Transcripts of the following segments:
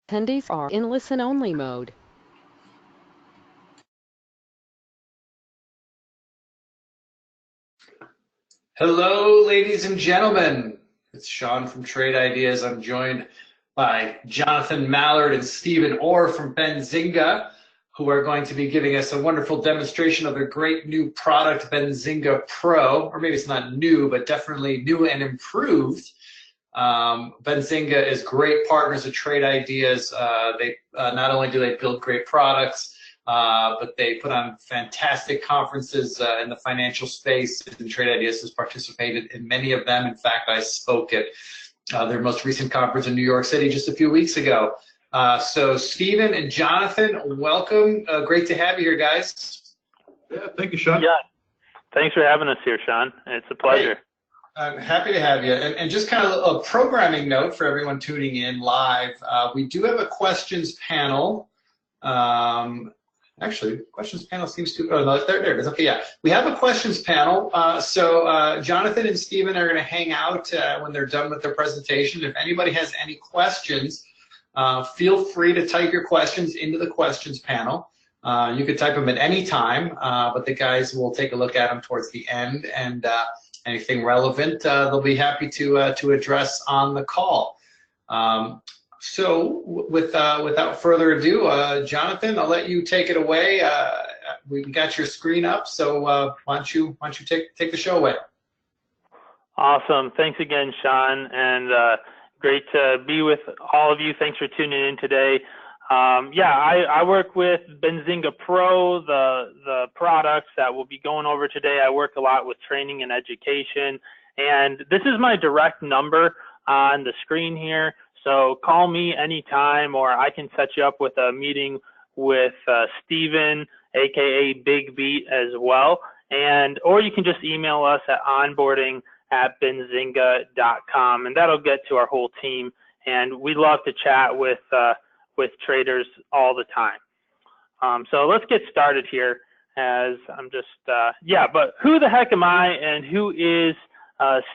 Attendees are in listen-only mode. Hello, ladies and gentlemen. It's Sean from Trade Ideas. I'm joined by Jonathan Mallard and Stephen Orr from Benzinga, who are going to be giving us a wonderful demonstration of their great new product, Benzinga Pro. Or maybe it's not new, but definitely new and improved. Benzinga is great partners of Trade Ideas. They not only do they build great products, but they put on fantastic conferences in the financial space, and Trade Ideas has participated in many of them. In fact, I spoke at their most recent conference in New York City just a few weeks ago. So Stephen and Jonathan, welcome. Great to have you here, guys. Yeah, thank you, Sean. Yeah, thanks for having us here, Sean. It's a pleasure. Hey. I'm happy to have you. And just kind of a programming note for everyone tuning in live. We do have a questions panel. Actually, questions panel seems to, oh, no, there it is. Okay, yeah. We have a questions panel. So Jonathan and Stephen are going to hang out when they're done with their presentation. If anybody has any questions, feel free to type your questions into the questions panel. You could type them at any time, but the guys will take a look at them towards the end, and anything relevant, they'll be happy to address on the call. So without further ado, Jonathan, I'll let you take it away. We got your screen up, so why don't you take the show away? Awesome. Thanks again, Sean, and great to be with all of you. Thanks for tuning in today. I work with Benzinga Pro, the products that we'll be going over today. I work a lot with training and education, and this is my direct number on the screen here. So call me anytime, or I can set you up with a meeting with Steven, aka Big Beat, as well. Or you can just email us at onboarding@benzinga.com, and that'll get to our whole team. And we love to chat with traders all the time. So let's get started here, as I'm just, but who the heck am I and who is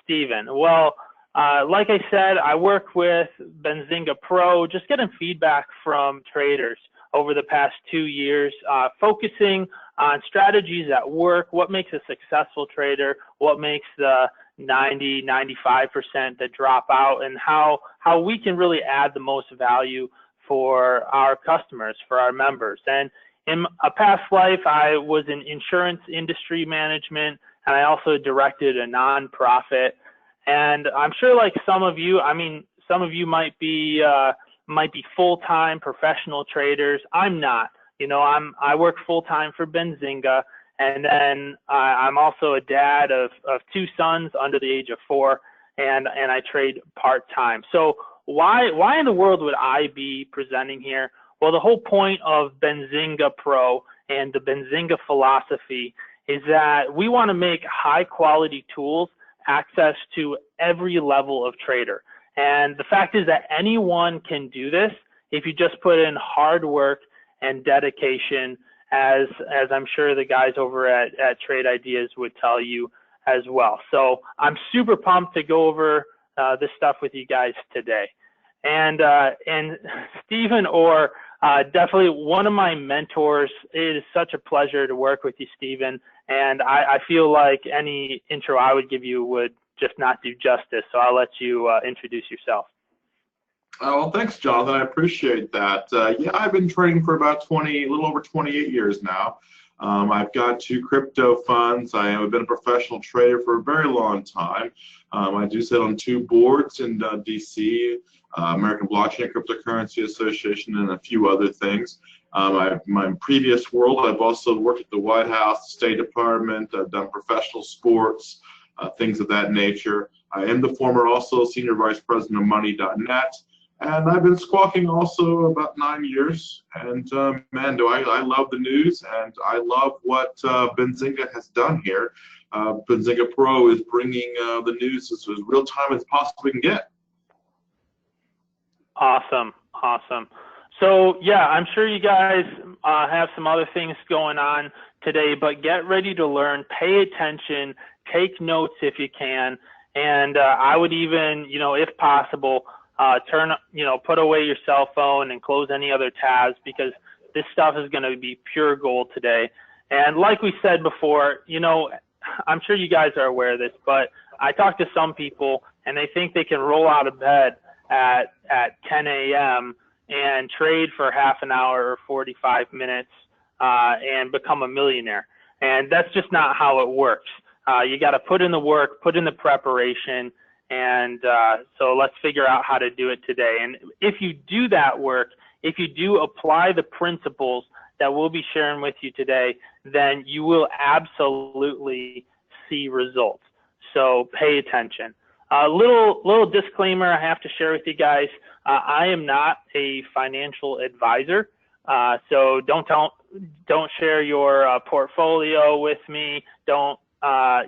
Steven? Well, like I said, I work with Benzinga Pro, just getting feedback from traders over the past 2 years, focusing on strategies that work, what makes a successful trader, what makes the 90–95% that drop out, and how we can really add the most value for our customers, for our members. And in a past life, I was in insurance industry management, and I also directed a nonprofit. And I'm sure, like some of you might be full-time professional traders. I'm not. I work full-time for Benzinga, and then I'm also a dad of 2 sons under the age of 4, and I trade part-time. So why in the world would I be presenting here? Well, the whole point of Benzinga Pro and the Benzinga philosophy is that we want to make high-quality tools access to every level of trader. And the fact is that anyone can do this if you just put in hard work and dedication, as I'm sure the guys over at Trade Ideas would tell you as well. So I'm super pumped to go over this stuff with you guys today. And Stephen Orr, definitely one of my mentors. It is such a pleasure to work with you, Stephen. And I feel like any intro I would give you would just not do justice. So I'll let you introduce yourself. Well, thanks, Jonathan. I appreciate that. I've been trading for about a little over 28 years now. I've got 2 crypto funds. I have been a professional trader for a very long time. I do sit on 2 boards in DC, American Blockchain Cryptocurrency Association, and a few other things. My previous world, I've also worked at the White House, the State Department. I've done professional sports, things of that nature. I am the former also senior vice president of money.net. And I've been squawking also about 9 years. And man, I love the news, and I love what Benzinga has done here. Benzinga Pro is bringing the news as real time as possibly can get. Awesome. So yeah, I'm sure you guys have some other things going on today, but get ready to learn, pay attention, take notes if you can. And I would even, if possible, put away your cell phone and close any other tabs, because this stuff is going to be pure gold today. And like we said before, I'm sure you guys are aware of this, but I talk to some people and they think they can roll out of bed at 10 a.m. and trade for half an hour or 45 minutes and become a millionaire. And that's just not how it works. You got to put in the work, put in the preparation, and so let's figure out how to do it today. And if you do that work, if you do apply the principles that we'll be sharing with you today, then you will absolutely see results. So pay attention. Little disclaimer I have to share with you guys. I am not a financial advisor, so don't share your portfolio with me. Don't buy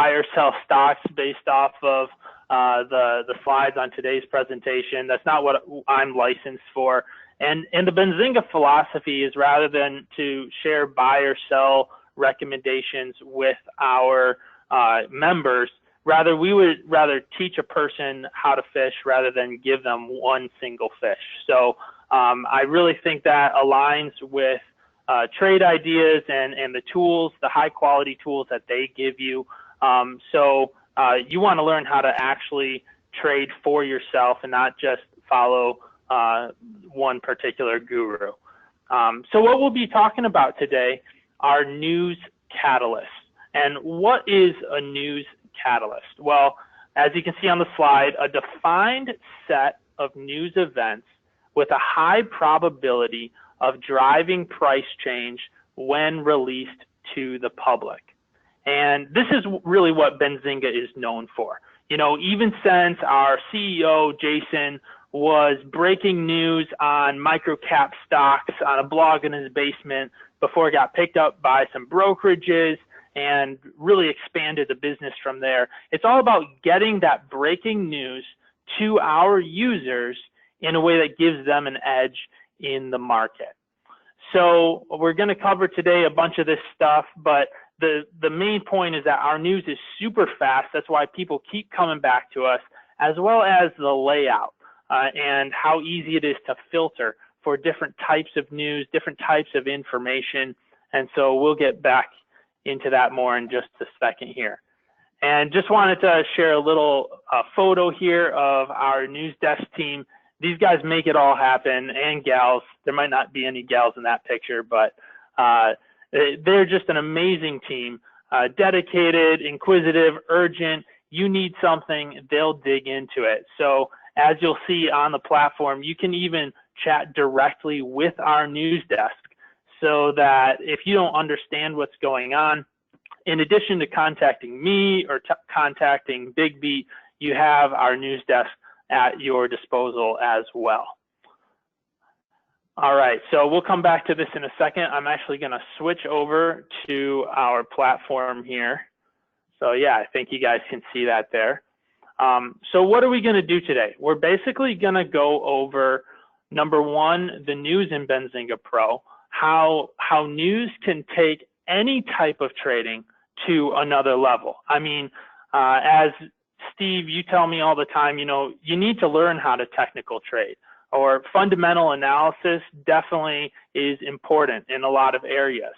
or sell stocks based off of the slides on today's presentation. That's not what I'm licensed for. And the Benzinga philosophy is, rather than to share buy or sell recommendations with our members, we would rather teach a person how to fish rather than give them one single fish. So I really think that aligns with trade ideas and the tools, the high quality tools that they give you. So you want to learn how to actually trade for yourself and not just follow one particular guru. So what we'll be talking about today are news catalysts. And what is a news catalyst? Well, as you can see on the slide, a defined set of news events with a high probability of driving price change when released to the public. And this is really what Benzinga is known for. Even since our CEO, Jason, was breaking news on microcap stocks on a blog in his basement before it got picked up by some brokerages and really expanded the business from there. It's all about getting that breaking news to our users in a way that gives them an edge in the market. So we're going to cover today a bunch of this stuff, but the main point is that our news is super fast. That's why people keep coming back to us, as well as the layout and how easy it is to filter for different types of news, different types of information. And so we'll get back into that more in just a second here. And just wanted to share a little photo here of our news desk team. These guys make it all happen, and gals. There might not be any gals in that picture, but they're just an amazing team, dedicated, inquisitive, urgent. You need something, they'll dig into it. So as you'll see on the platform, you can even chat directly with our news desk, so that if you don't understand what's going on, in addition to contacting me or contacting Big Beat, you have our news desk at your disposal as well. All right, so we'll come back to this in a second. I'm actually going to switch over to our platform here. So yeah, I think you guys can see that there. So what are we going to do today? We're basically going to go over, number one, the news in Benzinga Pro, how news can take any type of trading to another level. I mean, as Steve, you tell me all the time, you need to learn how to technical trade, or fundamental analysis definitely is important in a lot of areas.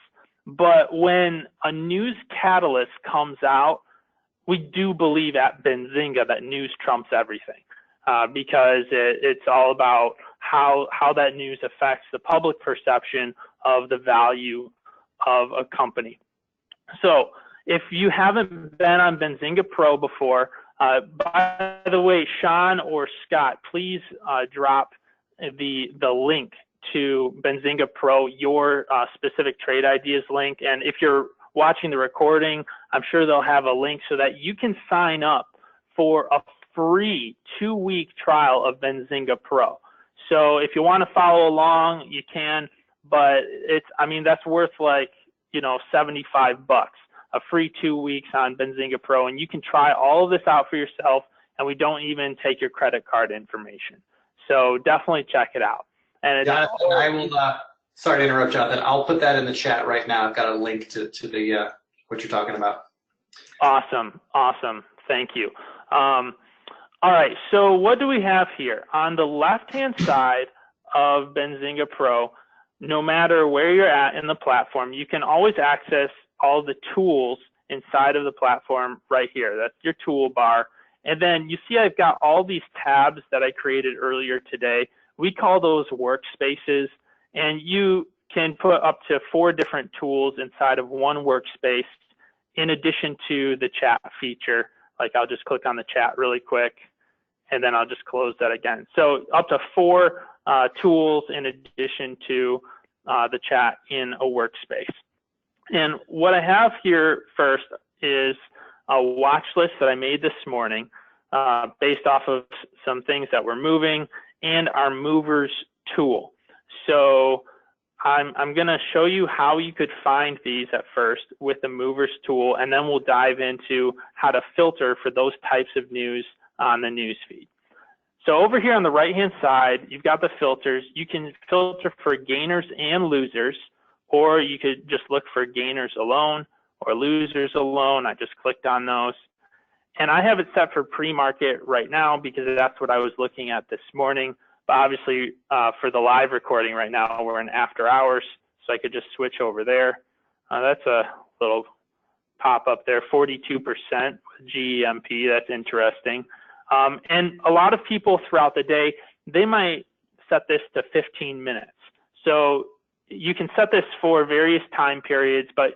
But when a news catalyst comes out, we do believe at Benzinga that news trumps everything, because it's all about how that news affects the public perception of the value of a company. So if you haven't been on Benzinga Pro before, by the way, Sean or Scott, please drop the link to Benzinga Pro, your specific trade ideas link. And if you're watching the recording, I'm sure they'll have a link so that you can sign up for a free 2-week trial of Benzinga Pro. So if you want to follow along, you can, but that's worth like, $75, a free 2 weeks on Benzinga Pro, and you can try all of this out for yourself, and we don't even take your credit card information. So definitely check it out. And Jonathan, I will, sorry to interrupt, Jonathan. I'll put that in the chat right now. I've got a link to the what you're talking about. Awesome. Thank you. All right, so what do we have here? On the left-hand side of Benzinga Pro, no matter where you're at in the platform, you can always access all the tools inside of the platform right here. That's your toolbar. And then you see I've got all these tabs that I created earlier today. We call those workspaces, and you can put up to 4 different tools inside of one workspace in addition to the chat feature. Like I'll just click on the chat really quick, and then I'll just close that again. So up to 4 tools in addition to the chat in a workspace. And what I have here first is a watch list that I made this morning based off of some things that we're moving and our movers tool. So I'm going to show you how you could find these at first with the movers tool, and then we'll dive into how to filter for those types of news on the news feed. So over here on the right hand side, you've got the filters. You can filter for gainers and losers, or you could just look for gainers alone or losers alone. I just clicked on those. And I have it set for pre-market right now because that's what I was looking at this morning. But obviously for the live recording right now, we're in after hours, so I could just switch over there. That's a little pop up there, 42% GEMP. That's interesting. And a lot of people throughout the day, they might set this to 15 minutes. So you can set this for various time periods, but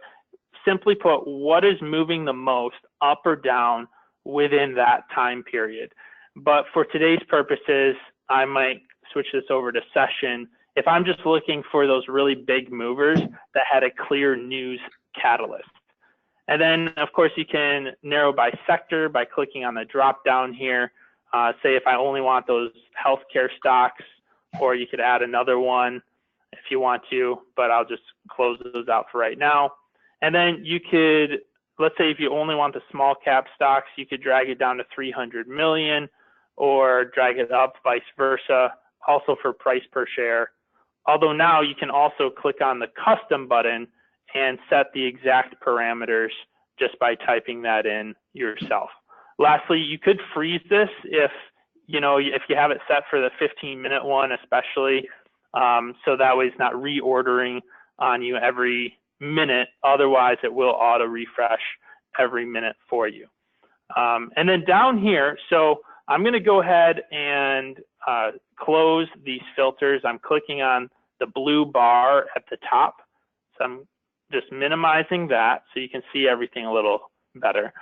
simply put, what is moving the most up or down within that time period. But for today's purposes, I might switch this over to session if I'm just looking for those really big movers that had a clear news catalyst. And then, of course, you can narrow by sector by clicking on the drop down here. Say if I only want those healthcare stocks, or you could add another one if you want to, but I'll just close those out for right now. And then you could, let's say if you only want the small cap stocks, you could drag it down to 300 million or drag it up, vice versa, also for price per share. Although now you can also click on the custom button and set the exact parameters just by typing that in yourself. Lastly, you could freeze this if you have it set for the 15-minute one, especially, so that way it's not reordering on you every minute. Otherwise, it will auto refresh every minute for you. And then down here, so I'm going to go ahead and close these filters. I'm clicking on the blue bar at the top. So I'm just minimizing that so you can see everything a little better.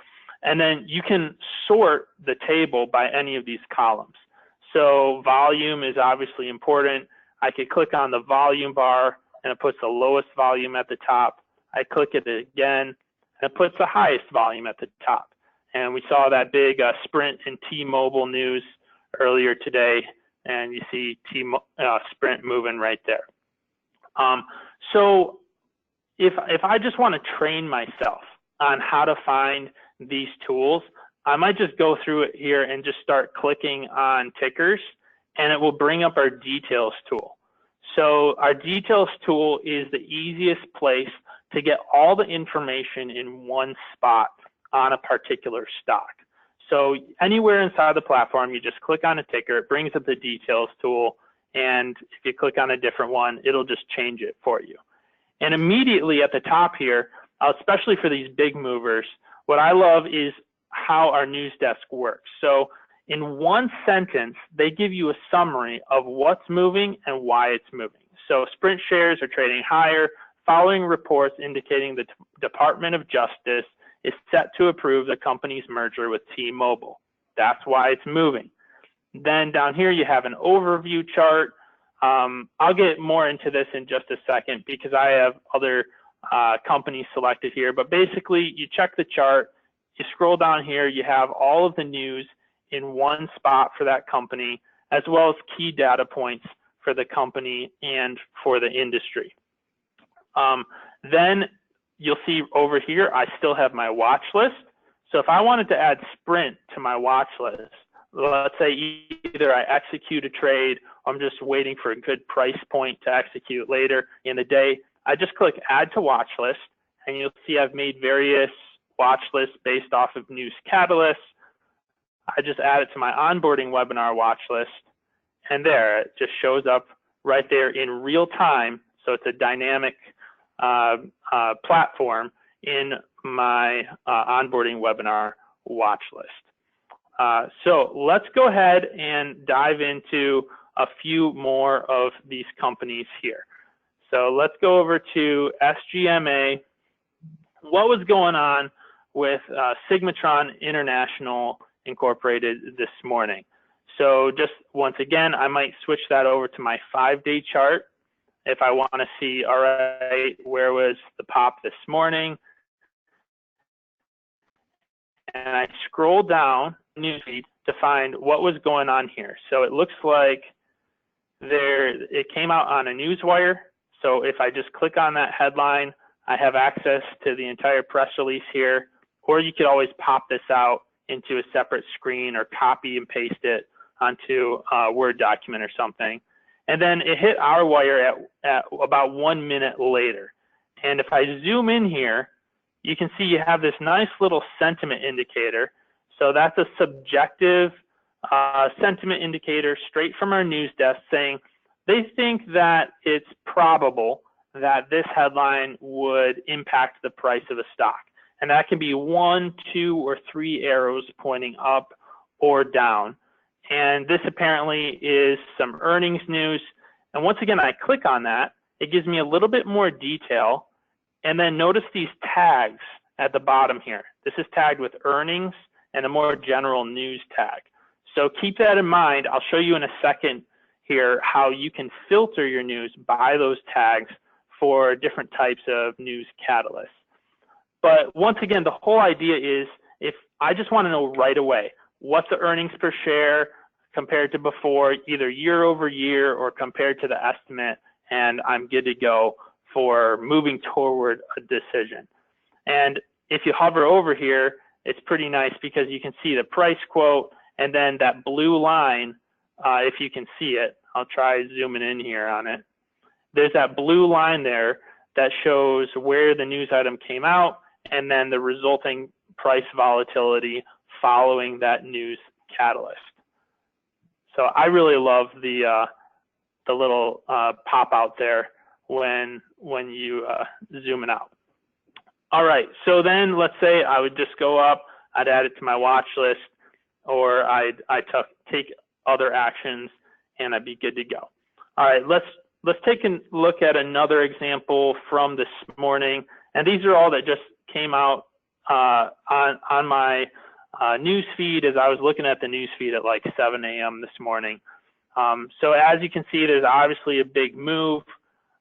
And then you can sort the table by any of these columns. So volume is obviously important. I could click on the volume bar and it puts the lowest volume at the top. I click it again and it puts the highest volume at the top. And we saw that big Sprint and T-Mobile news earlier today, and you see Sprint moving right there. So if I just want to train myself on how to find these tools, I might just go through it here and just start clicking on tickers, and it will bring up our details tool. So our details tool is the easiest place to get all the information in one spot on a particular stock. So anywhere inside the platform, you just click on a ticker, it brings up the details tool, and if you click on a different one, it'll just change it for you. And immediately at the top here, especially for these big movers, what I love is how our news desk works. So in one sentence, they give you a summary of what's moving and why it's moving. So Sprint shares are trading higher, following reports indicating the Department of Justice is set to approve the company's merger with T-Mobile. That's why it's moving. Then down here you have an overview chart. I'll get more into this in just a second because I have other companies selected here, but basically you check the chart, you scroll down here, you have all of the news in one spot for that company, as well as key data points for the company and for the industry. Then you'll see over here, I still have my watch list. So if I wanted to add Sprint to my watch list, let's say either I execute a trade, or I'm just waiting for a good price point to execute later in the day, I just click add to watch list, and you'll see I've made various watch lists based off of news catalysts. I just add it to my onboarding webinar watch list, and there, it just shows up right there in real time. So it's a dynamic platform in my onboarding webinar watch list. So let's go ahead and dive into a few more of these companies here. So let's go over to SGMA. What was going on with Sigmatron International Incorporated this morning? So just once again, I might switch that over to my 5-day chart if I want to see, all right, where was the pop this morning? And I scroll down newsfeed to find what was going on here. So it looks like it came out on a newswire. So if I just click on that headline, I have access to the entire press release here, or you could always pop this out into a separate screen or copy and paste it onto a Word document or something. And then it hit our wire at about 1 minute later. And if I zoom in here, you can see you have this nice little sentiment indicator. So that's a subjective sentiment indicator straight from our news desk saying they think that it's probable that this headline would impact the price of a stock. And that can be 1, 2, or 3 arrows pointing up or down. And this apparently is some earnings news. And once again, I click on that. It gives me a little bit more detail. And then notice these tags at the bottom here. This is tagged with earnings and a more general news tag. So keep that in mind. I'll show you in a second here how you can filter your news by those tags for different types of news catalysts. But once again, the whole idea is if I just want to know right away, what's the earnings per share compared to before, either year over year or compared to the estimate, and I'm good to go for moving toward a decision. And if you hover over here, it's pretty nice because you can see the price quote and then that blue line, if you can see it, I'll try zooming in here on it. There's that blue line there that shows where the news item came out and then the resulting price volatility following that news catalyst. So I really love the little pop out there when you zoom it out. All right, so then let's say I would just go up, I'd add it to my watch list, or I'd take other actions and I'd be good to go. All right, let's take a look at another example from this morning. And these are all that just came out on my news feed as I was looking at the news feed at like 7 a.m. this morning. So as you can see, there's obviously a big move.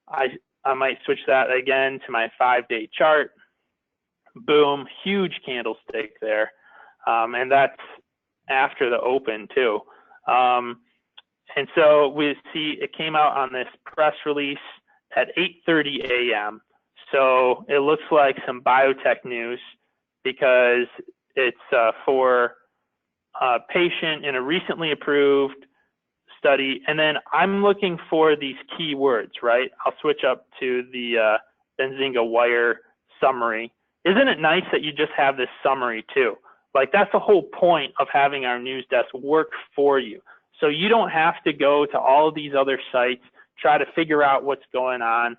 I might switch that again to my 5-day chart. Boom, huge candlestick there. And that's after the open too. And so we see it came out on this press release at 8:30 a.m. So it looks like some biotech news because it's for a patient in a recently approved study. And then I'm looking for these keywords, right? I'll switch up to the Benzinga Wire summary. Isn't it nice that you just have this summary too? Like that's the whole point of having our news desk work for you. So you don't have to go to all of these other sites, try to figure out what's going on.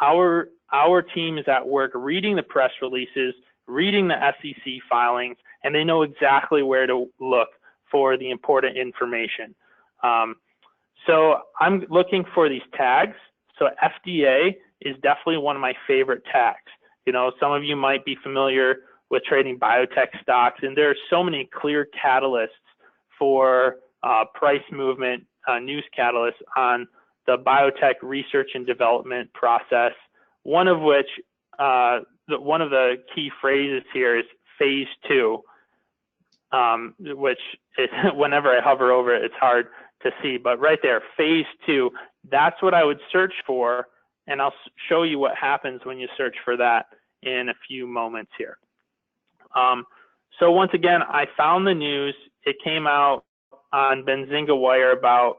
Our team is at work reading the press releases, reading the SEC filings, and they know exactly where to look for the important information. So I'm looking for these tags. So FDA is definitely one of my favorite tags. You know, some of you might be familiar with trading biotech stocks, and there are so many clear catalysts for price movement, news catalysts on the biotech research and development process. One of which, one of the key phrases here is phase 2, which is, whenever I hover over it, it's hard to see, but right there, phase 2, that's what I would search for, and I'll show you what happens when you search for that in a few moments here. So once again, I found the news. It came out on Benzinga Wire about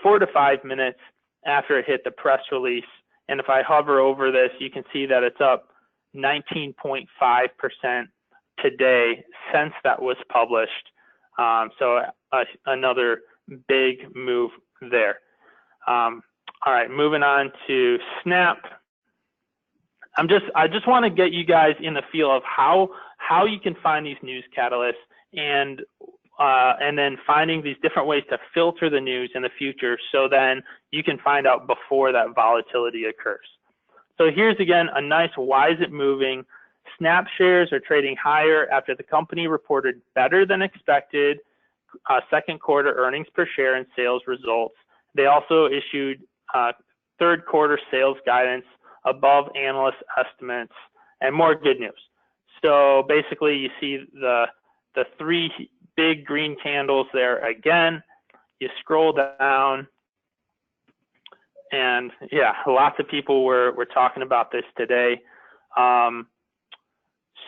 4 to 5 minutes after it hit the press release. And if I hover over this, you can see that it's up 19.5% today since that was published. So another big move there. All right, moving on to Snap. I just want to get you guys in the feel of how you can find these news catalysts and then finding these different ways to filter the news in the future, so then you can find out before that volatility occurs. So here's again a nice why is it moving. Snap shares are trading higher after the company reported better than expected second quarter earnings per share and sales results. They also issued third quarter sales guidance above analyst estimates, and more good news. So basically you see the three big green candles there again. You scroll down, and yeah, lots of people were talking about this today.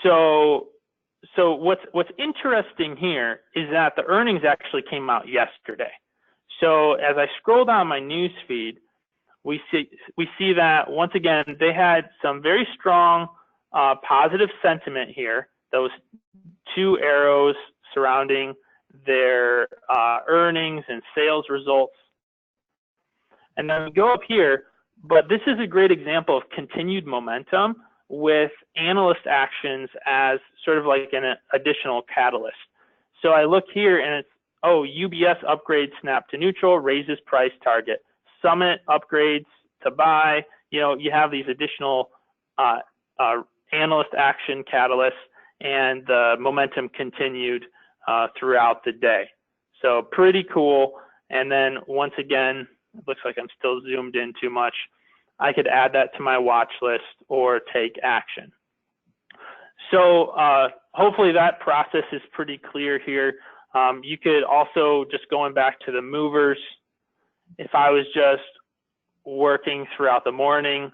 So what's interesting here is that the earnings actually came out yesterday. So as I scroll down my news feed, we see that once again they had some very strong positive sentiment here. Those two arrows surrounding their earnings and sales results. And then we go up here, but this is a great example of continued momentum with analyst actions as sort of like an additional catalyst. So I look here and it's, oh, UBS upgrades Snap to neutral, raises price target. Summit upgrades to buy. You know, you have these additional analyst action catalysts, and the momentum continued throughout the day. So pretty cool. And then once again, it looks like I'm still zoomed in too much. I could add that to my watch list or take action. So hopefully that process is pretty clear here. You could also, just going back to the movers, if I was just working throughout the morning,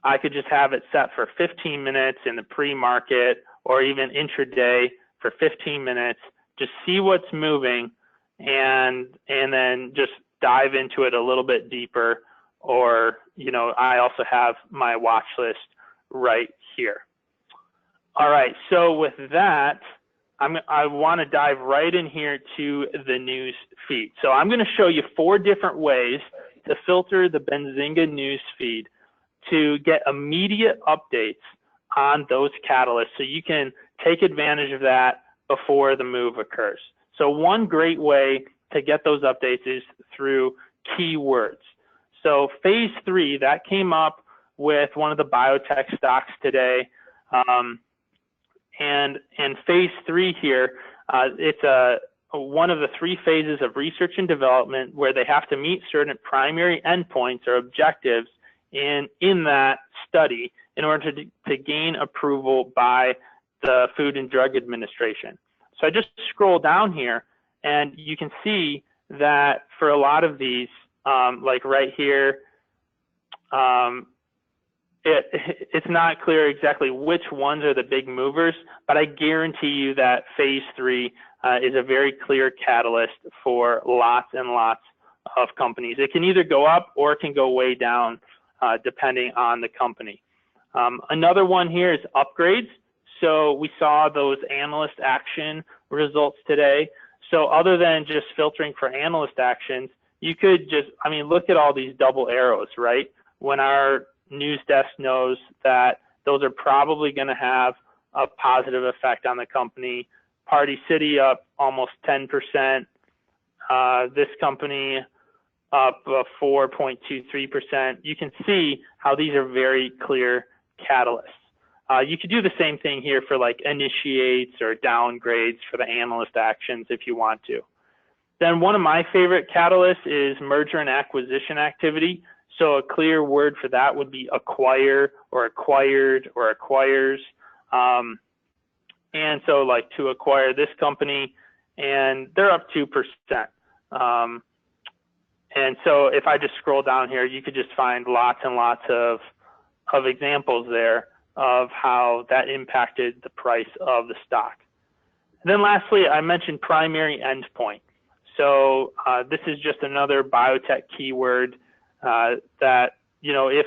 I could just have it set for 15 minutes in the pre-market or even intraday for 15 minutes, just see what's moving and then just dive into it a little bit deeper. Or, you know, I also have my watch list right here. All right, so with that, I want to dive right in here to the news feed. So I'm going to show you 4 different ways to filter the Benzinga news feed to get immediate updates on those catalysts, so you can take advantage of that before the move occurs. So one great way to get those updates is through keywords. So phase 3, that came up with one of the biotech stocks today. And phase 3 here, it's one of the 3 phases of research and development where they have to meet certain primary endpoints or objectives in that study in order to gain approval by the Food and Drug Administration. So I just scroll down here and you can see that for a lot of these, like right here, it's not clear exactly which ones are the big movers, but I guarantee you that phase 3 is a very clear catalyst for lots and lots of companies. It can either go up or it can go way down, depending on the company. Another one here is upgrades. So we saw those analyst action results today. So other than just filtering for analyst actions, you could just, I mean, look at all these double arrows, right? When our news desk knows that those are probably going to have a positive effect on the company. Party City up almost 10%. This company up 4.23%. You can see how these are very clear catalysts. You could do the same thing here for like initiates or downgrades for the analyst actions if you want to. Then one of my favorite catalysts is merger and acquisition activity. So a clear word for that would be acquire or acquired or acquires. And so like to acquire this company, and they're up 2%. And so if I just scroll down here, you could just find lots and lots of examples there of how that impacted the price of the stock. And then lastly, I mentioned primary endpoint. So this is just another biotech keyword that, you know, if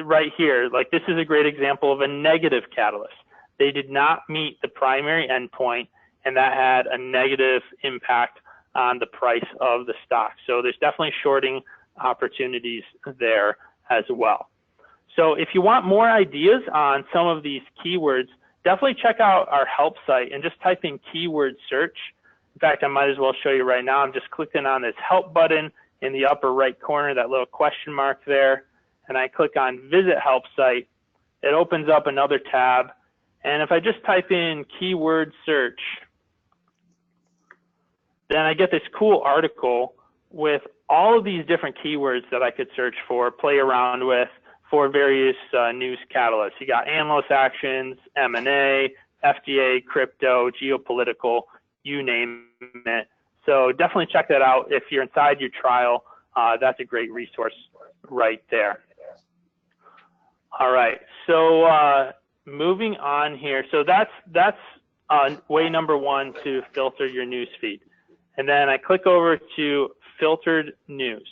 right here, like this is a great example of a negative catalyst. They did not meet the primary endpoint and that had a negative impact on the price of the stock. So there's definitely shorting opportunities there as well. So if you want more ideas on some of these keywords, definitely check out our help site and just type in keyword search. In fact, I might as well show you right now. I'm just clicking on this help button in the upper right corner, that little question mark there, and I click on visit help site. It opens up another tab, and if I just type in keyword search, then I get this cool article with all of these different keywords that I could search for, play around with for various news catalysts. You got analyst actions, M&A, FDA, crypto, geopolitical, you name it. So definitely check that out. If you're inside your trial, that's a great resource right there. All right, so moving on here. So that's way number one to filter your news feed. And then I click over to filtered news.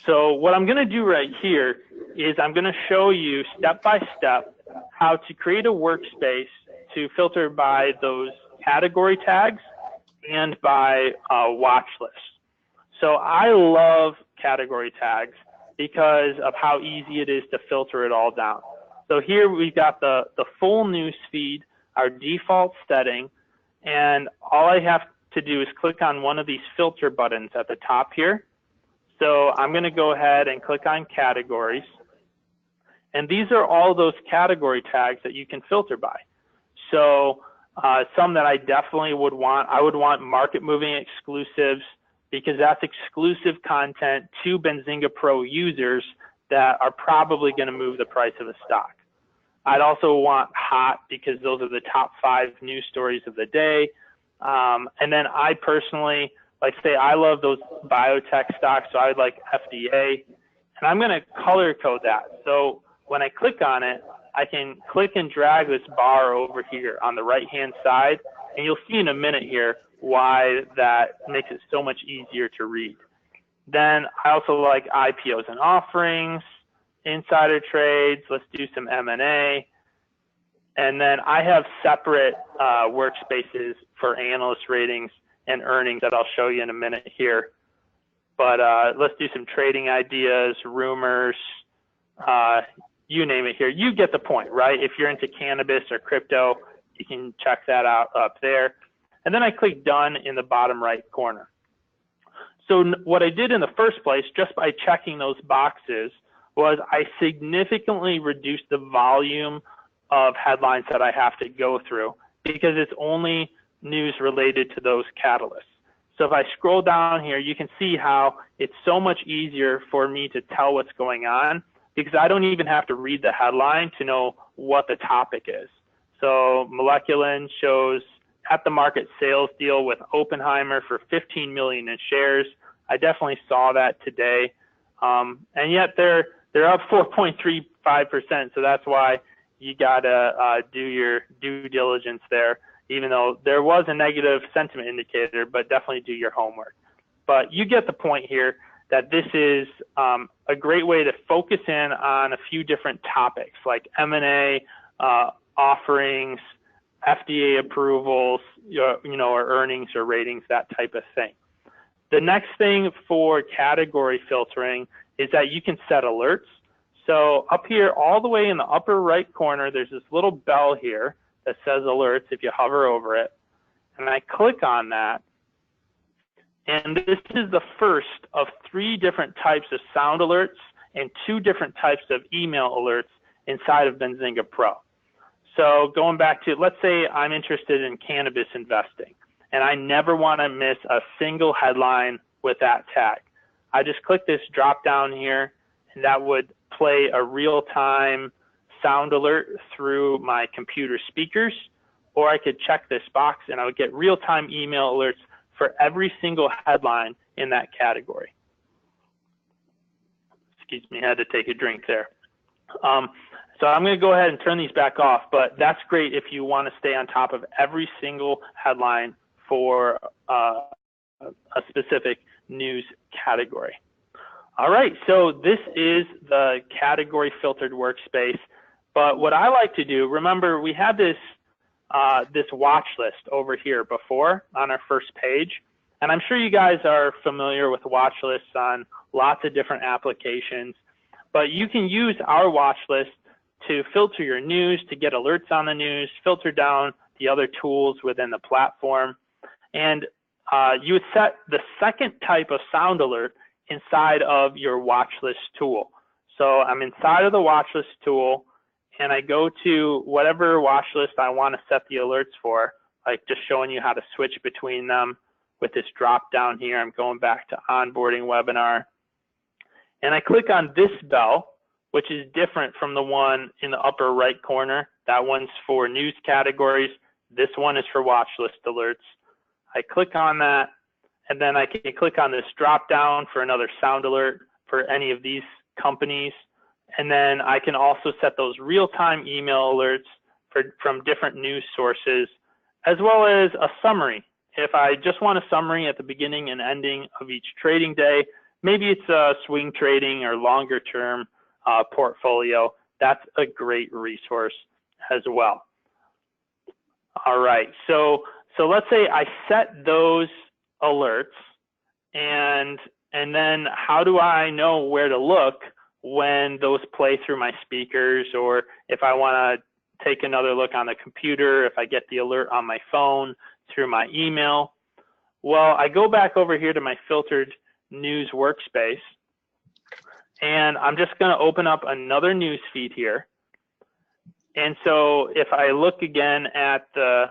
So what I'm going to do right here is I'm going to show you step by step how to create a workspace to filter by those category tags and by watch lists. So I love category tags because of how easy it is to filter it all down. So here we've got the full news feed, our default setting, and all I have to do is click on one of these filter buttons at the top here. So I'm going to go ahead and click on categories. And these are all those category tags that you can filter by. So some that I definitely would want, I would want market moving exclusives, because that's exclusive content to Benzinga Pro users that are probably going to move the price of a stock. I'd also want hot, because those are the top 5 news stories of the day. And then I personally, like say, I love those biotech stocks, so I would like FDA. And I'm going to color code that. So when I click on it, I can click and drag this bar over here on the right-hand side, and you'll see in a minute here why that makes it so much easier to read. Then I also like IPOs and offerings, insider trades. Let's do some M&A. And then I have separate workspaces for analyst ratings and earnings that I'll show you in a minute here. But let's do some trading ideas, rumors, you name it here. You get the point, right? If you're into cannabis or crypto, you can check that out up there. And then I click done in the bottom right corner. So what I did in the first place, just by checking those boxes, was I significantly reduced the volume of headlines that I have to go through, because it's only news related to those catalysts. So if I scroll down here, you can see how it's so much easier for me to tell what's going on, because I don't even have to read the headline to know what the topic is. So Moleculin shows at the market sales deal with Oppenheimer for 15 million in shares. I definitely saw that today. And yet they're up 4.35%. So that's why you gotta do your due diligence there, even though there was a negative sentiment indicator, but definitely do your homework. But you get the point here that this is a great way to focus in on a few different topics like M&A, offerings, FDA approvals, or earnings or ratings, that type of thing. The next thing for category filtering is that you can set alerts. So up here, all the way in the upper right corner, there's this little bell here that says alerts if you hover over it. And I click on that. And this is the first of 3 different types of sound alerts and 2 different types of email alerts inside of Benzinga Pro. So going back to, let's say I'm interested in cannabis investing, and I never want to miss a single headline with that tag. I just click this drop down here, and that would play a real-time sound alert through my computer speakers, or I could check this box and I would get real-time email alerts for every single headline in that category. Excuse me, I had to take a drink there. So I'm going to go ahead and turn these back off, but that's great if you want to stay on top of every single headline for a specific news category. All right, so this is the category filtered workspace. But what I like to do, remember we had this this watch list over here before on our first page. And I'm sure you guys are familiar with watch lists on lots of different applications, but you can use our watch list to filter your news, to get alerts on the news, filter down the other tools within the platform. And you would set the second type of sound alert inside of your watch list tool. So I'm inside of the watch list tool, and I go to whatever watch list I want to set the alerts for, like just showing you how to switch between them with this drop down here. I'm going back to onboarding webinar. And I click on this bell, which is different from the one in the upper right corner. That one's for news categories. This one is for watch list alerts. I click on that, and then I can click on this drop down for another sound alert for any of these companies. And then I can also set those real-time email alerts from different news sources, as well as a summary. If I just want a summary at the beginning and ending of each trading day, maybe it's a swing trading or longer term portfolio, that's a great resource as well. All right, so let's say I set those alerts, and then how do I know where to look when those play through my speakers, or if I want to take another look on the computer, if I get the alert on my phone, through my email? Well, I go back over here to my filtered news workspace, and I'm just going to open up another news feed here. And so if I look again at the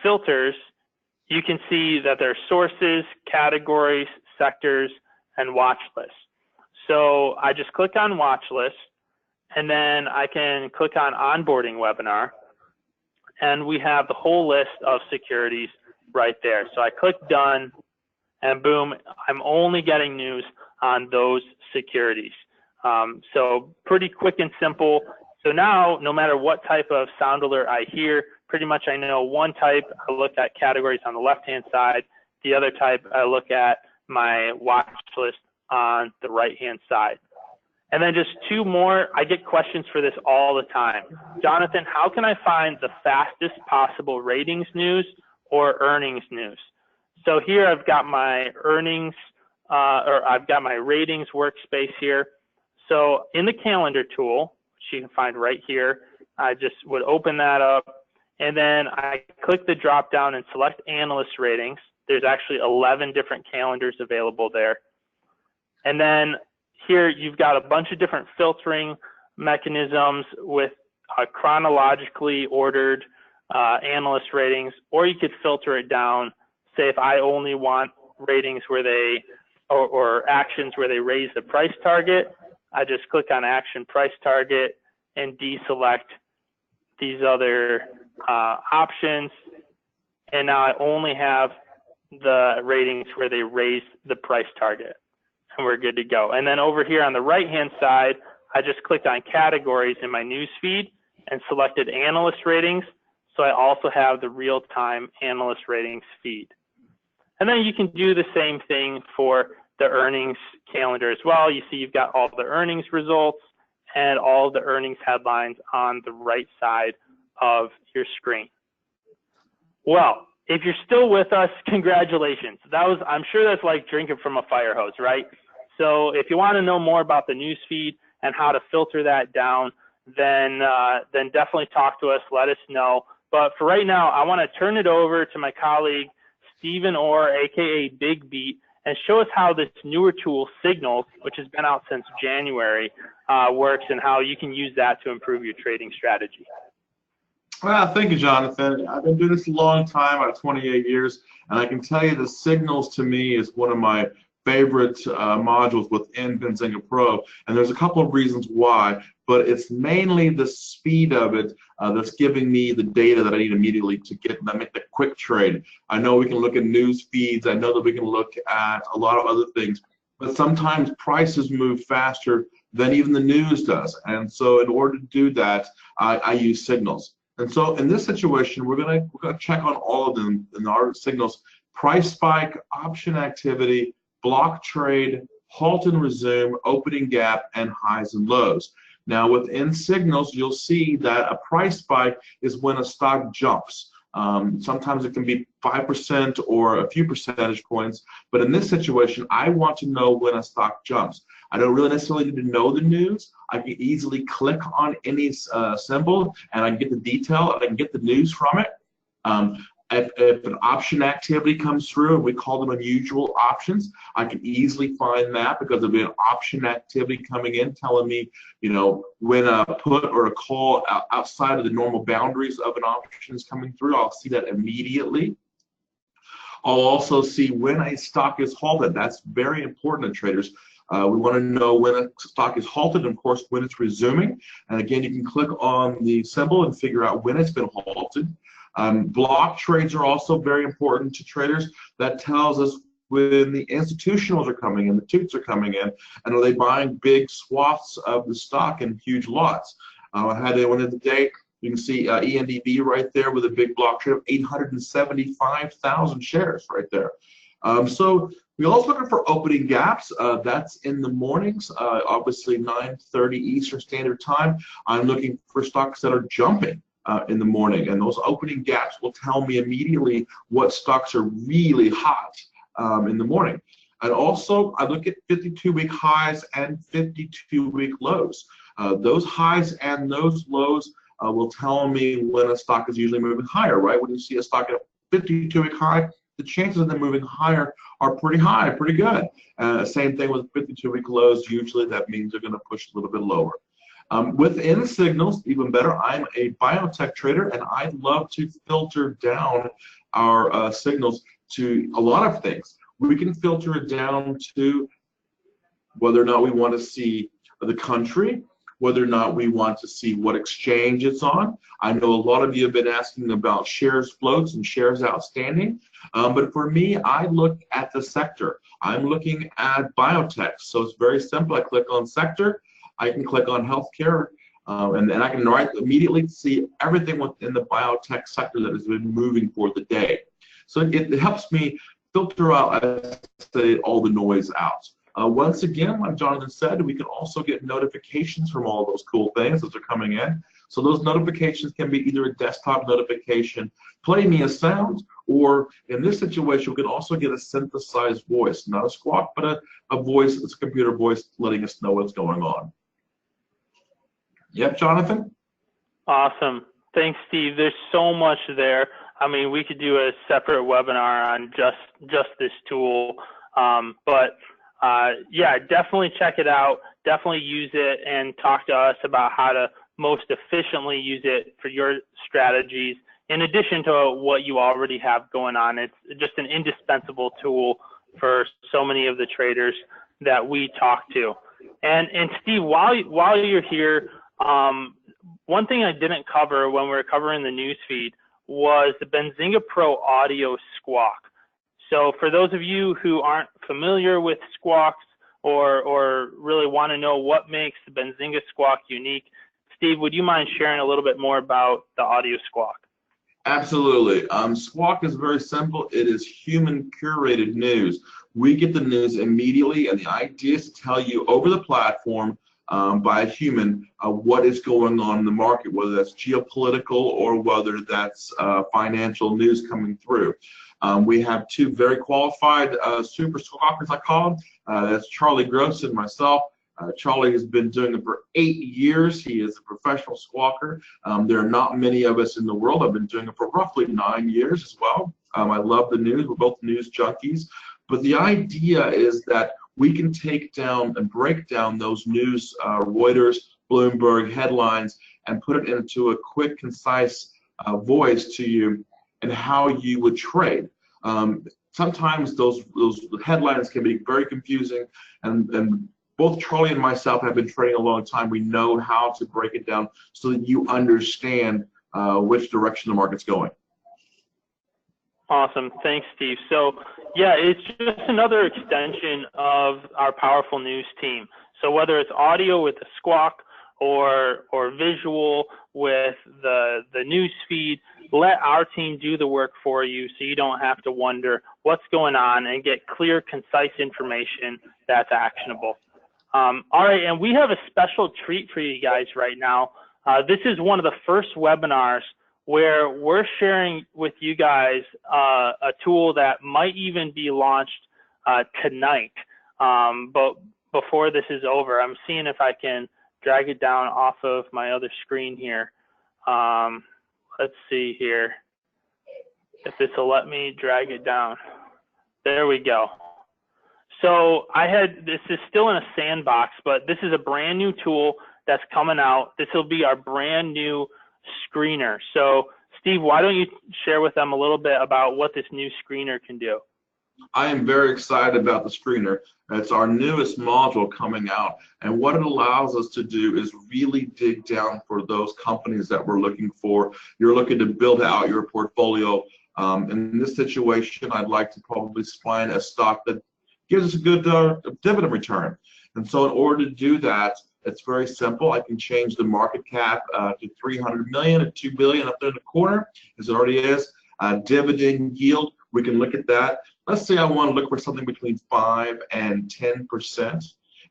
filters, you can see that there are sources, categories, sectors, and watch lists. So I just click on watch list, and then I can click on onboarding webinar, and we have the whole list of securities right there. So I click done, and boom, I'm only getting news on those securities. So pretty quick and simple. So now, no matter what type of sound alert I hear, pretty much I know one type, I look at categories on the left-hand side. The other type, I look at my watch list on the right-hand side. And then just two more, I get questions for this all the time. Jonathan, how can I find the fastest possible ratings news or earnings news? So here I've got my earnings, or I've got my ratings workspace here. So in the calendar tool, which you can find right here, I just would open that up, and then I click the drop down and select analyst ratings. There's actually 11 different calendars available there. And then here you've got a bunch of different filtering mechanisms with chronologically ordered analyst ratings, or you could filter it down. Say if I only want ratings where they, or actions where they raise the price target, I just click on action price target and deselect these other options. And now I only have the ratings where they raise the price target, and we're good to go. And then over here on the right-hand side, I just clicked on categories in my news feed and selected analyst ratings. So I also have the real-time analyst ratings feed. And then you can do the same thing for the earnings calendar as well. You see you've got all the earnings results and all the earnings headlines on the right side of your screen. Well, if you're still with us, congratulations. I'm sure that's like drinking from a fire hose, right? So if you want to know more about the news feed and how to filter that down, then definitely talk to us, let us know. But for right now, I want to turn it over to my colleague, Stephen Orr, aka Big Beat, and show us how this newer tool, Signals, which has been out since January, works, and how you can use that to improve your trading strategy. Well, thank you, Jonathan. I've been doing this a long time, about 28 years, and I can tell you the Signals to me is one of my favorite modules within Benzinga Pro, and there's a couple of reasons why, but it's mainly the speed of it that's giving me the data that I need immediately to make the quick trade. I know we can look at news feeds, I know that we can look at a lot of other things, but sometimes prices move faster than even the news does, and so in order to do that, I use Signals. And so in this situation, we're gonna check on all of them in our Signals: price spike, option activity, block trade, halt and resume, opening gap, and highs and lows. Now, within signals, you'll see that a price spike is when a stock jumps. Sometimes it can be 5% or a few percentage points, but in this situation, I want to know when a stock jumps. I don't really necessarily need to know the news. I can easily click on any symbol, and I can get the detail, and I can get the news from it. If an option activity comes through, and we call them unusual options, I can easily find that because there'll be an option activity coming in telling me, when a put or a call outside of the normal boundaries of an option is coming through. I'll see that immediately. I'll also see when a stock is halted. That's very important to traders. We want to know when a stock is halted and, of course, when it's resuming. And again, you can click on the symbol and figure out when it's been halted. Block trades are also very important to traders. That tells us when the institutionals are coming in, the toots are coming in, and are they buying big swaths of the stock in huge lots. I had one of the day. You can see ENDB right there with a big block trade of 875,000 shares right there. So we're also looking for opening gaps. That's in the mornings, obviously 9:30 Eastern Standard Time. I'm looking for stocks that are jumping in the morning, and those opening gaps will tell me immediately what stocks are really hot in the morning. And also, I look at 52-week highs and 52-week lows. Those highs and those lows will tell me when a stock is usually moving higher, right? When you see a stock at a 52-week high, the chances of them moving higher are pretty high, pretty good. Same thing with 52-week lows. Usually that means they're going to push a little bit lower. Within signals, even better, I'm a biotech trader, and I love to filter down our signals to a lot of things. We can filter it down to whether or not we want to see the country, whether or not we want to see what exchange it's on. I know a lot of you have been asking about shares floats and shares outstanding, but for me, I look at the sector. I'm looking at biotech, so it's very simple. I click on sector. I can click on healthcare, and then I can immediately see everything within the biotech sector that has been moving for the day. So it helps me filter out, I say, all the noise out. Once again, like Jonathan said, we can also get notifications from all those cool things as they're coming in. So those notifications can be either a desktop notification, play me a sound, or in this situation, we can also get a synthesized voice, not a squawk, but a voice, it's a computer voice letting us know what's going on. Yep, Jonathan? Awesome. Thanks, Steve. There's so much there. I mean, we could do a separate webinar on just this tool. Yeah, definitely check it out. Definitely use it and talk to us about how to most efficiently use it for your strategies, in addition to what you already have going on. It's just an indispensable tool for so many of the traders that we talk to. And Steve, while you're here, one thing I didn't cover when we were covering the news feed was the Benzinga Pro Audio Squawk. So for those of you who aren't familiar with squawks or really want to know what makes the Benzinga Squawk unique, Steve, would you mind sharing a little bit more about the audio squawk? Absolutely. Squawk is very simple. It is human curated news. We get the news immediately, and the idea is to tell you over the platform by a human what is going on in the market, whether that's geopolitical or whether that's financial news coming through. We have two very qualified super squawkers, I call them. That's Charlie Gross and myself. Charlie has been doing it for 8 years. He is a professional squawker. There are not many of us in the world. I've been doing it for roughly 9 years as well. I love the news. We're both news junkies. But the idea is that we can take down and break down those news, Reuters, Bloomberg headlines, and put it into a quick, concise voice to you and how you would trade. Sometimes those headlines can be very confusing, and both Charlie and myself have been trading a long time. We know how to break it down so that you understand which direction the market's going. Awesome. Thanks, Steve. So, yeah, it's just another extension of our powerful news team. So whether it's audio with the squawk or visual with the news feed, let our team do the work for you so you don't have to wonder what's going on and get clear, concise information that's actionable. All right, and we have a special treat for you guys right now. This is one of the first webinars where we're sharing with you guys a tool that might even be launched tonight. But before this is over, I'm seeing if I can drag it down off of my other screen here. Let's see here if this will let me drag it down. There we go. So this is still in a sandbox, but this is a brand new tool that's coming out. This will be our brand new screener. So Steve, why don't you share with them a little bit about what this new screener can do? I am very excited about the screener. It's our newest module coming out, and what it allows us to do is really dig down for those companies that we're looking for. You're looking to build out your portfolio. In this situation, I'd like to probably find a stock that gives us a good dividend return. And so in order to do that, it's very simple. I can change the market cap to 300 million at 2 billion up there in the corner, as it already is. Dividend yield, we can look at that. Let's say I want to look for something between 5 and 10%.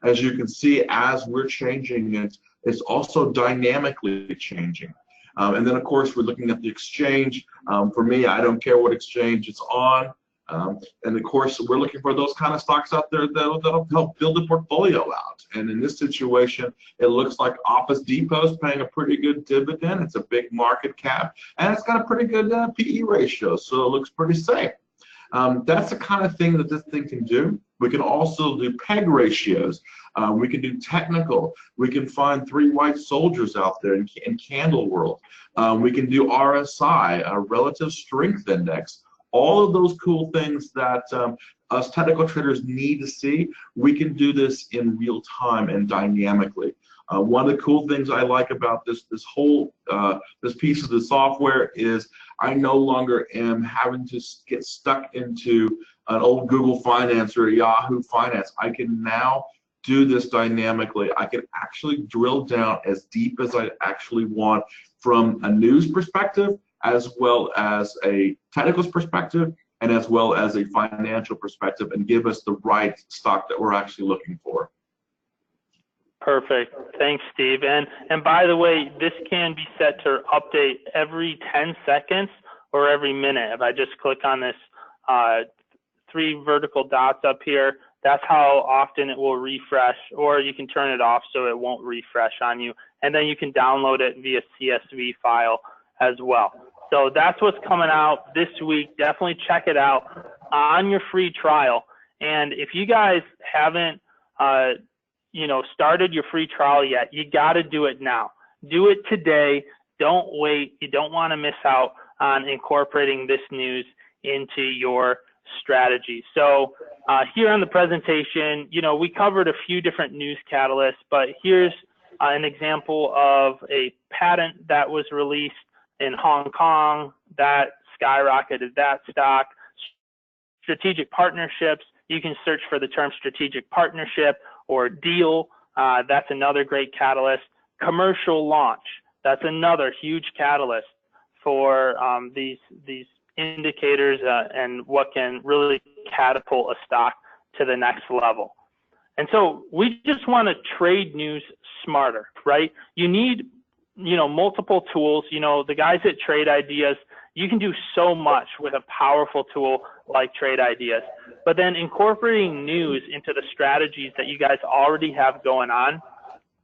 As you can see, as we're changing it, it's also dynamically changing. And then, of course, we're looking at the exchange. For me, I don't care what exchange it's on. And of course, we're looking for those kind of stocks out there that'll help build the portfolio out. And in this situation, it looks like Office Depot's paying a pretty good dividend. It's a big market cap, and it's got a pretty good PE ratio, so it looks pretty safe. That's the kind of thing that this thing can do. We can also do PEG ratios. We can do technical. We can find 3 white soldiers out there in candle world. We can do RSI, a relative strength index. All of those cool things that us technical traders need to see, we can do this in real time and dynamically. One of the cool things I like about this whole this piece of the software is I no longer am having to get stuck into an old Google Finance or a Yahoo Finance. I can now do this dynamically. I can actually drill down as deep as I actually want from a news perspective, as well as a technical perspective, and as well as a financial perspective, and give us the right stock that we're actually looking for. Perfect. Thanks, Steve. And by the way, this can be set to update every 10 seconds or every minute. If I just click on this 3 vertical dots up here, that's how often it will refresh, or you can turn it off so it won't refresh on you. And then you can download it via CSV file as well. So that's what's coming out this week. Definitely check it out on your free trial. And if you guys haven't started your free trial yet, you got to do it now. Do it today. Don't wait. You don't want to miss out on incorporating this news into your strategy. So here on the presentation, we covered a few different news catalysts, but here's an example of a patent that was released in Hong Kong that skyrocketed that stock. Strategic partnerships, you can search for the term strategic partnership or deal. That's another great catalyst. Commercial launch, that's another huge catalyst for these indicators and what can really catapult a stock to the next level. And so we just want to trade news smarter, right? You need multiple tools. The guys at Trade Ideas, you can do so much with a powerful tool like Trade Ideas, but then incorporating news into the strategies that you guys already have going on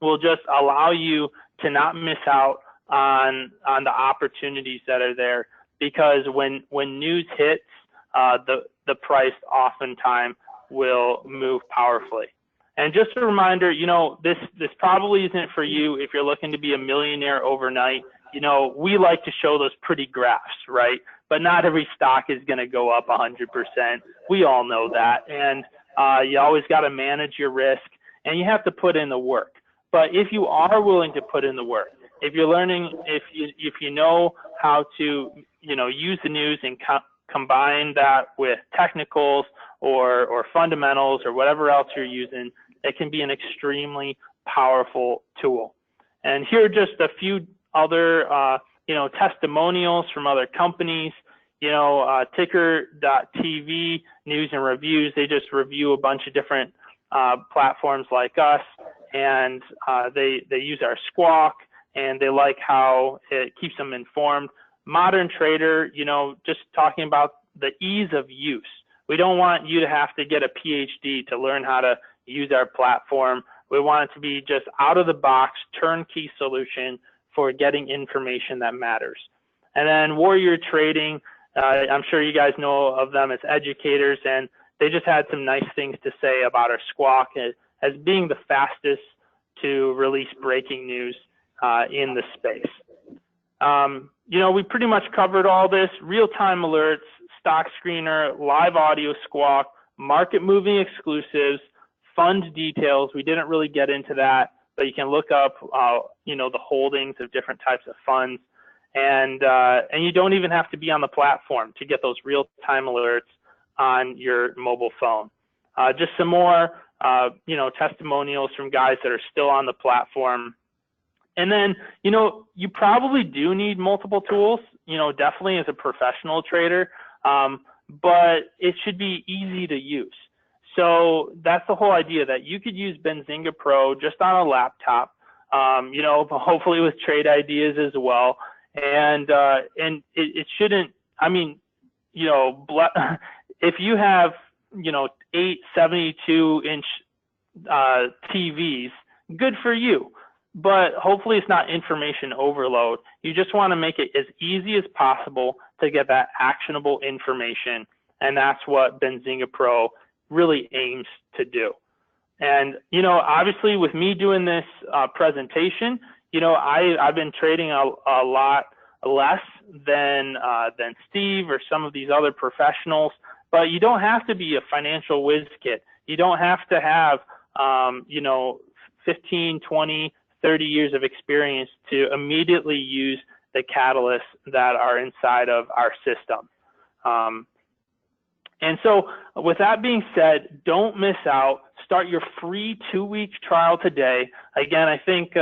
will just allow you to not miss out on the opportunities that are there, because when news hits, the price oftentimes will move powerfully. And just a reminder, this probably isn't for you if you're looking to be a millionaire overnight. We like to show those pretty graphs, right? But not every stock is going to go up 100%. We all know that. And you always got to manage your risk, and you have to put in the work. But if you are willing to put in the work, if you're learning, if you know how to, use the news and combine that with technicals or fundamentals or whatever else you're using, it can be an extremely powerful tool. And here are just a few other, testimonials from other companies. Ticker.tv, news and reviews, they just review a bunch of different platforms like us, and they use our Squawk, and they like how it keeps them informed. Modern trader, just talking about the ease of use. We don't want you to have to get a PhD to learn how to use our platform. We want it to be just out of the box, turnkey solution for getting information that matters. And then Warrior Trading, I'm sure you guys know of them as educators, and they just had some nice things to say about our Squawk as being the fastest to release breaking news in the space. We pretty much covered all this: real-time alerts, stock screener, live audio Squawk, market moving exclusives, fund details. We didn't really get into that, but you can look up, the holdings of different types of funds. And you don't even have to be on the platform to get those real-time alerts on your mobile phone. Just some more, testimonials from guys that are still on the platform. And then, you probably do need multiple tools, definitely as a professional trader, but it should be easy to use. So that's the whole idea, that you could use Benzinga Pro just on a laptop, hopefully with trade ideas as well. And it shouldn't, if you have, 8 72-inch TVs, good for you. But hopefully it's not information overload. You just want to make it as easy as possible to get that actionable information. And that's what Benzinga Pro really aims to do. And, obviously with me doing this presentation, I've been trading a lot less than Steve or some of these other professionals, but you don't have to be a financial whiz kid. You don't have to have, 15, 20, 30 years of experience to immediately use the catalysts that are inside of our system. And so with that being said, don't miss out. Start your free 2-week trial today. Again, I think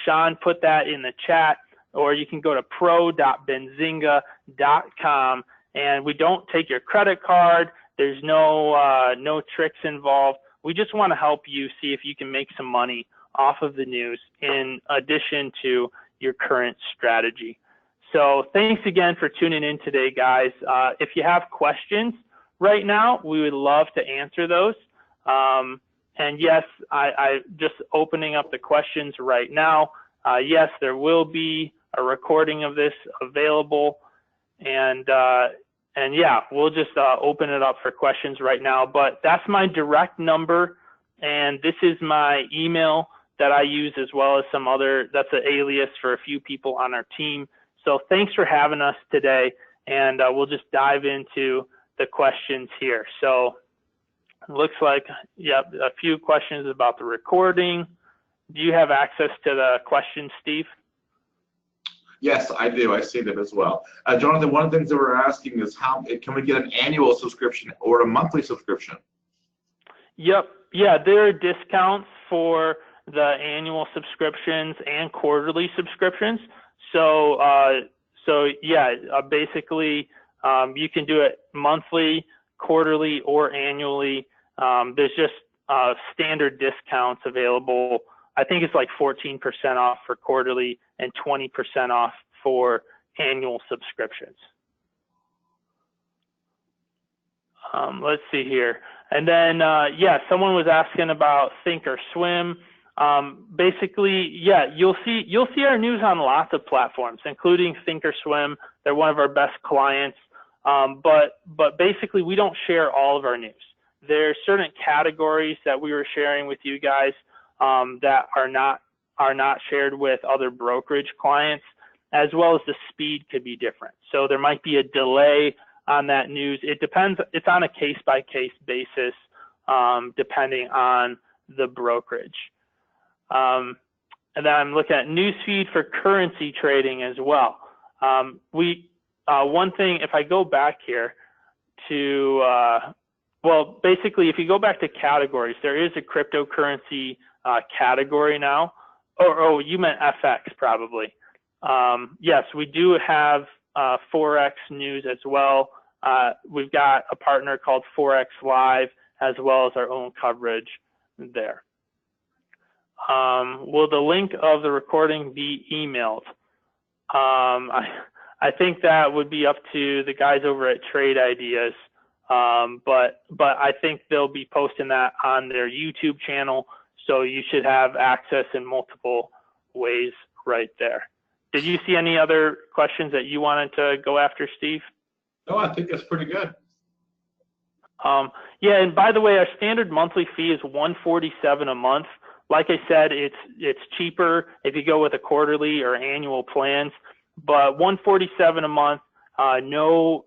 Sean put that in the chat, or you can go to pro.benzinga.com, and we don't take your credit card. There's no tricks involved. We just want to help you see if you can make some money off of the news in addition to your current strategy. So thanks again for tuning in today, guys. If you have questions right now, we would love to answer those. And yes, I just opening up the questions right now. Yes, there will be a recording of this available, and yeah, we'll just open it up for questions right now. But that's my direct number, and this is my email that I use, as well as some other, that's an alias for a few people on our team. So thanks for having us today, and we'll just dive into the questions here. So it looks like, yep, a few questions about the recording. Do you have access to the questions, Steve? Yes, I do. I see them as well. Jonathan, one of the things that we're asking is how can we get an annual subscription or a monthly subscription? Yep. Yeah, there are discounts for the annual subscriptions and quarterly subscriptions. So, basically, you can do it monthly, quarterly, or annually. There's just standard discounts available. I think it's like 14% off for quarterly and 20% off for annual subscriptions. Let's see here. And then, yeah, someone was asking about Thinkorswim. Basically, yeah, you'll see our news on lots of platforms, including Thinkorswim. They're one of our best clients. But basically, we don't share all of our news. There are certain categories that we were sharing with you guys that are not shared with other brokerage clients, as well as the speed could be different. So there might be a delay on that news. It depends. It's on a case-by-case basis, depending on the brokerage. And then I'm looking at newsfeed for currency trading as well. One thing, if I go back here to, well, basically, if you go back to categories, there is a cryptocurrency category now. Oh, you meant FX probably. Yes, we do have Forex news as well. We've got a partner called Forex Live, as well as our own coverage there. Will the link of the recording be emailed? I think that would be up to the guys over at Trade Ideas, but I think they'll be posting that on their YouTube channel, so you should have access in multiple ways right there. Did you see any other questions that you wanted to go after, Steve? No, I think that's pretty good. Yeah, and by the way, our standard monthly fee is $147 a month. Like I said, it's cheaper if you go with a quarterly or annual plans, but $147 a month, no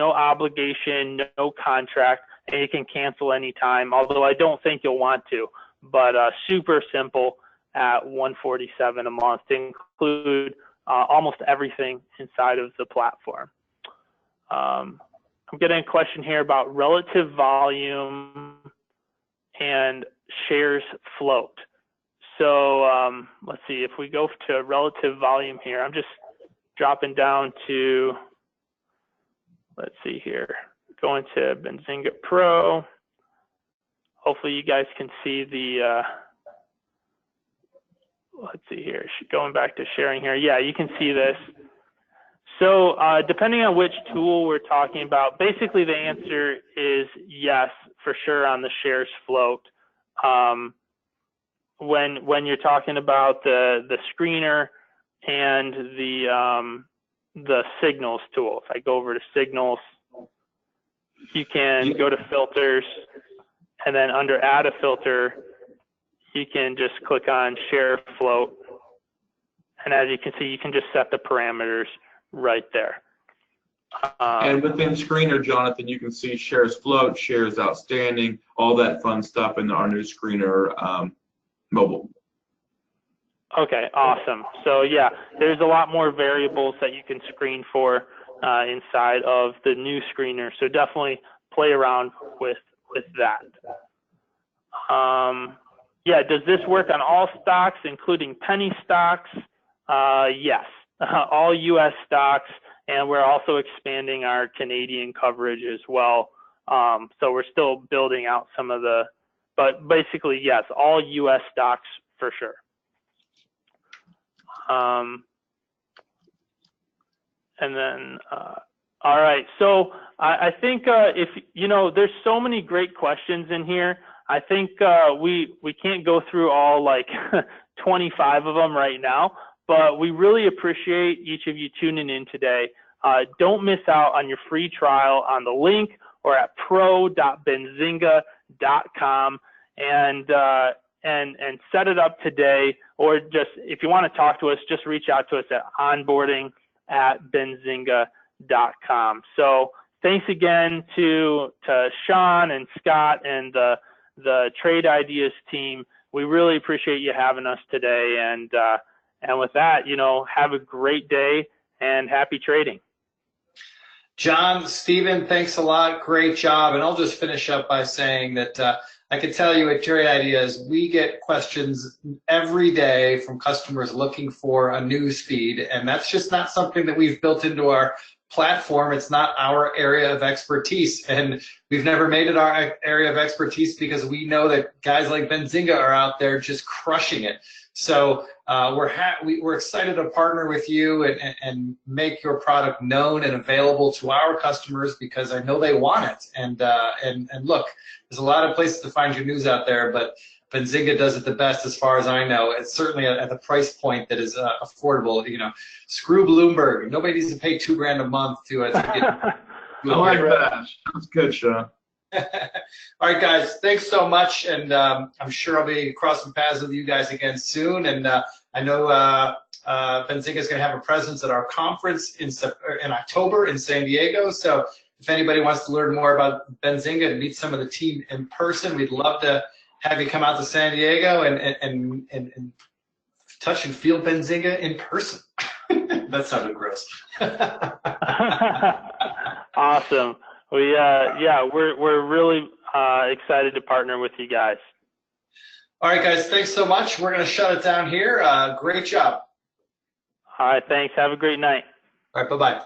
obligation, no contract, and you can cancel anytime, although I don't think you'll want to, but super simple at $147 a month to include almost everything inside of the platform. I'm getting a question here about relative volume and shares float. So let's see, if we go to relative volume here, I'm just dropping down to, let's see here, going to Benzinga Pro. Hopefully you guys can see the, let's see here, going back to sharing here. Yeah, you can see this. So depending on which tool we're talking about, basically the answer is yes, for sure on the shares float. When you're talking about the screener and the signals tool. If I go over to signals, you can go to filters, and then under add a filter, you can just click on share float. And as you can see, you can just set the parameters right there. And within screener, Jonathan, you can see shares float, shares outstanding, all that fun stuff in our new screener mobile. Okay, awesome. So yeah, there's a lot more variables that you can screen for inside of the new screener. So definitely play around with that. Yeah, does this work on all stocks, including penny stocks? Yes, all U.S. stocks, and we're also expanding our Canadian coverage as well. So we're still building out some of the, but basically, yes, all U.S. stocks for sure. And then, all right, so I think if, you know, there's so many great questions in here. I think we can't go through all like 25 of them right now, but we really appreciate each of you tuning in today. Don't miss out on your free trial on the link or at pro.benzinga.com and set it up today, or just if you want to talk to us, just reach out to us at onboarding@benzinga.com. So thanks again to Sean and Scott and the Trade Ideas team. We really appreciate you having us today, and with that, you know, have a great day and happy trading. John, Stephen, thanks a lot. Great job. And I'll just finish up by saying that I can tell you at Trade Ideas, we get questions every day from customers looking for a news feed, and that's just not something that we've built into our platform. It's not our area of expertise, and we've never made it our area of expertise because we know that guys like Benzinga are out there just crushing it. So we're excited to partner with you and make your product known and available to our customers because I know they want it. And look, there's a lot of places to find your news out there, but Benzinga does it the best as far as I know. It's certainly at the price point that is affordable. You know, screw Bloomberg. Nobody needs to pay $2 grand a month to get. I like that. That's good, Sean. All right, guys, thanks so much, and I'm sure I'll be crossing paths with you guys again soon. And I know Benzinga is going to have a presence at our conference in October in San Diego. So if anybody wants to learn more about Benzinga and meet some of the team in person, we'd love to have you come out to San Diego and touch and feel Benzinga in person. That sounded gross. Awesome. Yeah, we're really excited to partner with you guys. All right, guys, thanks so much. We're going to shut it down here. Great job. All right, thanks. Have a great night. All right, bye-bye.